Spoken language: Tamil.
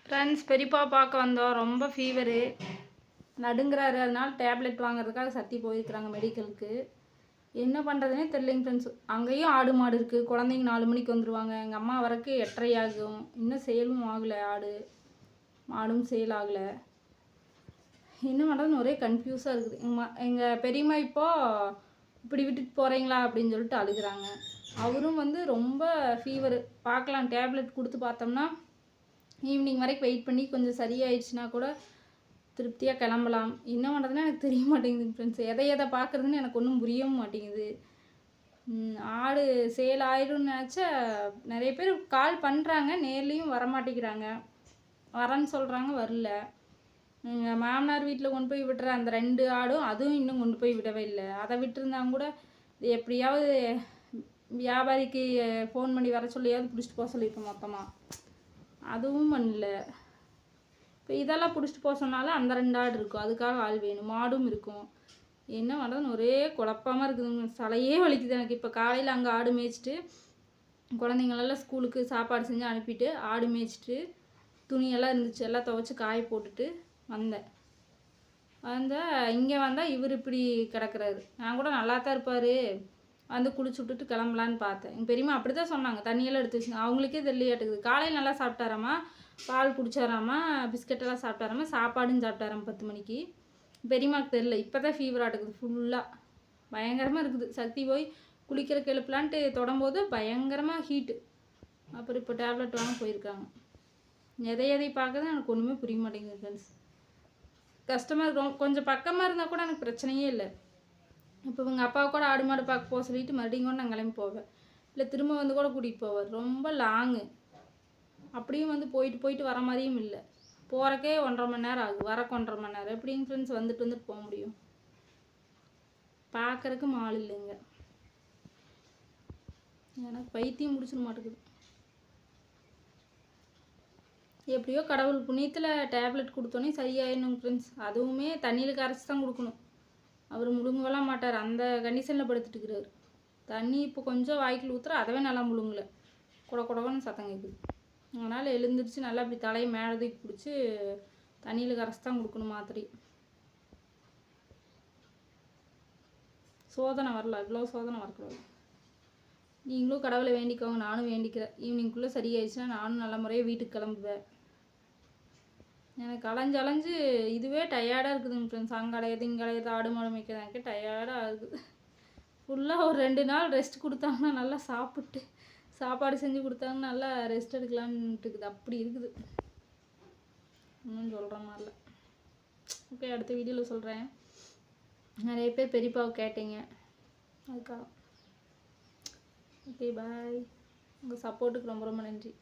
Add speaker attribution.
Speaker 1: ஃப்ரெண்ட்ஸ் பெரியப்பா பார்க்க வந்தோம். ரொம்ப ஃபீவரு, நடுங்குறாரு. அதனால டேப்லெட் வாங்குறதுக்காக சத்தி போயிருக்கிறாங்க மெடிக்கலுக்கு. என்ன பண்ணுறதுனே தெரியலைங்க ஃப்ரெண்ட்ஸ். அங்கேயும் ஆடு மாடு இருக்குது. குழந்தைங்க 4 மணிக்கு வந்துடுவாங்க. எங்கள் அம்மா வரக்கு 8:30 ஆகும். இன்னும் சேலும் ஆகலை. ஆடு மாடும் சேல் ஆகலை. என்ன பண்ணுறதுன்னு ஒரே கன்ஃபியூஸாக இருக்குது. எங்கள் பெரியம்மா இப்போது இப்படி விட்டுட்டு போகிறீங்களா அப்படின்னு சொல்லிட்டு அழுகுறாங்க. அவரும் வந்து ரொம்ப ஃபீவரு. பார்க்கலாம், டேப்லெட் கொடுத்து பார்த்தோம்னா ஈவினிங் வரைக்கும் வெயிட் பண்ணி கொஞ்சம் சரியாயிடுச்சுன்னா கூட திருப்தியாக கிளம்பலாம். என்ன பண்ணுறதுன்னு எனக்கு தெரிய மாட்டேங்குது ஃப்ரெண்ட்ஸ். எதை பார்க்குறதுன்னு எனக்கு ஒன்றும் புரியவும் மாட்டேங்குது. ஆடு சேல் ஆயிடும்னு நினச்சா நிறைய பேர் கால் பண்ணுறாங்க, நேர்லேயும் வரமாட்டேங்கிறாங்க. வரேன்னு சொல்கிறாங்க, வரல. எங்கள் மாமனார் வீட்டில் கொண்டு போய் விட்டுற அந்த 2 ஆடும் அதுவும் இன்னும் கொண்டு போய் விடவே இல்லை. அதை விட்டுருந்தாங்க கூட எப்படியாவது வியாபாரிக்கு ஃபோன் பண்ணி வர சொல்லியாவது பிடிச்சிட்டு போக சொல்லியிருப்போம் மொத்தமாக. அதுவும் பண்ணல. இப்போ இதெல்லாம் பிடிச்சிட்டு போக சொன்னாலும் அந்த 2 ஆடு இருக்கும், அதுக்காக ஆள் வேணும். மாடும் இருக்கும். என்ன பண்ணுறதுன்னு ஒரே குழப்பமாக இருக்குதுங்க. தலையே வலிக்குது எனக்கு. இப்போ காலையில் அங்கே ஆடு மேய்ச்சிட்டு குழந்தைங்களெல்லாம் ஸ்கூலுக்கு சாப்பாடு செஞ்சு அனுப்பிட்டு ஆடு மேய்ச்சிட்டு துணியெல்லாம் இருந்துச்சு எல்லாம் துவைச்சி காய போட்டுட்டு வந்தேன். இங்கே வந்தால் இவர் இப்படி கிடக்குறாரு. நான் கூட நல்லா தான் இருப்பார், வந்து குளிச்சு விட்டுட்டு கிளம்பலான்னு பார்த்தேன். எங்கள் பெரியம்மா அப்படி தான் சொன்னாங்க, தண்ணியெல்லாம் எடுத்து வச்சுங்க. அவங்களுக்கே தெரியலையாட்டுக்குது. காலையில் நல்லா சாப்பிட்டாராமா, பால் குடிச்சாராமா, பிஸ்கட்டெல்லாம் சாப்பிட்டாராமா, சாப்பாடும் சாப்பிட்டாராமா 10 மணிக்கு. பெரியம்மாவுக்கு தெரியல. இப்போ தான் ஃபீவர் ஆட்டுக்குது ஃபுல்லாக. பயங்கரமாக இருக்குது. சக்தி போய் குளிக்கிறக்கு எழுப்பலான்ட்டு தொடம்போது பயங்கரமாக ஹீட்டு. அப்புறம் இப்போ டேப்லெட் வாங்க போயிருக்காங்க. எதை பார்க்குறது எனக்கு ஒன்றுமே புரிய மாட்டேங்குது ஃப்ரெண்ட்ஸ். கஷ்டமாக இருக்கும். கொஞ்சம் பக்கமாக இருந்தால் கூட எனக்கு பிரச்சனையே இல்லை. இப்போ இவங்க அப்பாவை கூட ஆடு மாடு பார்க்க போக சொல்லிட்டு மறுபடியும் கூட நான் கிளம்பி போவேன். இல்லை திரும்ப வந்து கூட கூட்டிகிட்டு போவார். ரொம்ப லாங்கு. அப்படியும் வந்து போயிட்டு வர மாதிரியும் இல்லை. போகிறக்கே 1.5 மணி நேரம் ஆகும், வரக்கு 1.5 மணி நேரம். எப்படிங்க ஃப்ரெண்ட்ஸ் வந்துட்டு போக முடியும்? பார்க்குறக்கு ஆள் இல்லைங்க. எனக்கு பைத்தியம் முடிச்சிட மாட்டேங்குது. எப்படியோ கடவுள் புண்ணியத்தில் டேப்லெட் கொடுத்தோன்னே சரியாயிடணும் ஃப்ரெண்ட்ஸ். அதுவுமே தண்ணியில் கரைச்சி தான் கொடுக்கணும். அவர் முழுங்கலாம் மாட்டார், அந்த கண்டிஷனில் படுத்துட்டுருக்கிறார். தண்ணி இப்போ கொஞ்சம் வாய்க்கில் ஊற்றுற, அதவே நல்லா முழுங்கலை. குடன்னு சத்தம் கேட்குது. அதனால் எழுந்திரிச்சு நல்லா இப்படி தலையை மேலே தூக்கி பிடிச்சி தண்ணியில் கரைச்சி தான் கொடுக்கணும் மாத்திரை. சோதனை வரல, இவ்வளோ சோதனை வரக்கூடாது. நீங்களும் கடவுளை வேண்டிக்கோங்க, நானும் வேண்டிக்கிறேன். ஈவினிங்குள்ளே சரியாயிடுச்சுன்னா நானும் நல்ல முறையாக வீட்டுக்கு கிளம்புவேன். எனக்கு அலைஞ்சு இதுவே டயர்டாக இருக்குதுங்க ஃப்ரெண்ட்ஸ். அங்கடையது இங்கடையது ஆடு மாடு மேய்க்கிறது எனக்கு டயர்டாக ஆகுது. ஃபுல்லாக ஒரு 2 நாள் ரெஸ்ட் கொடுத்தாங்கன்னா நல்லா சாப்பிட்டு சாப்பாடு செஞ்சு கொடுத்தாங்கன்னா நல்லா ரெஸ்ட் எடுக்கலான்ட்டு இருக்குது. அப்படி இருக்குது. இன்னும் சொல்கிற மாதிரில. ஓகே, அடுத்த வீடியோவில் சொல்கிறேன். நிறைய பேர் பெரியப்பாவை கேட்டீங்க, அதுக்காக. ஓகே, பாய். உங்கள் சப்போர்ட்டுக்கு ரொம்ப ரொம்ப நன்றி.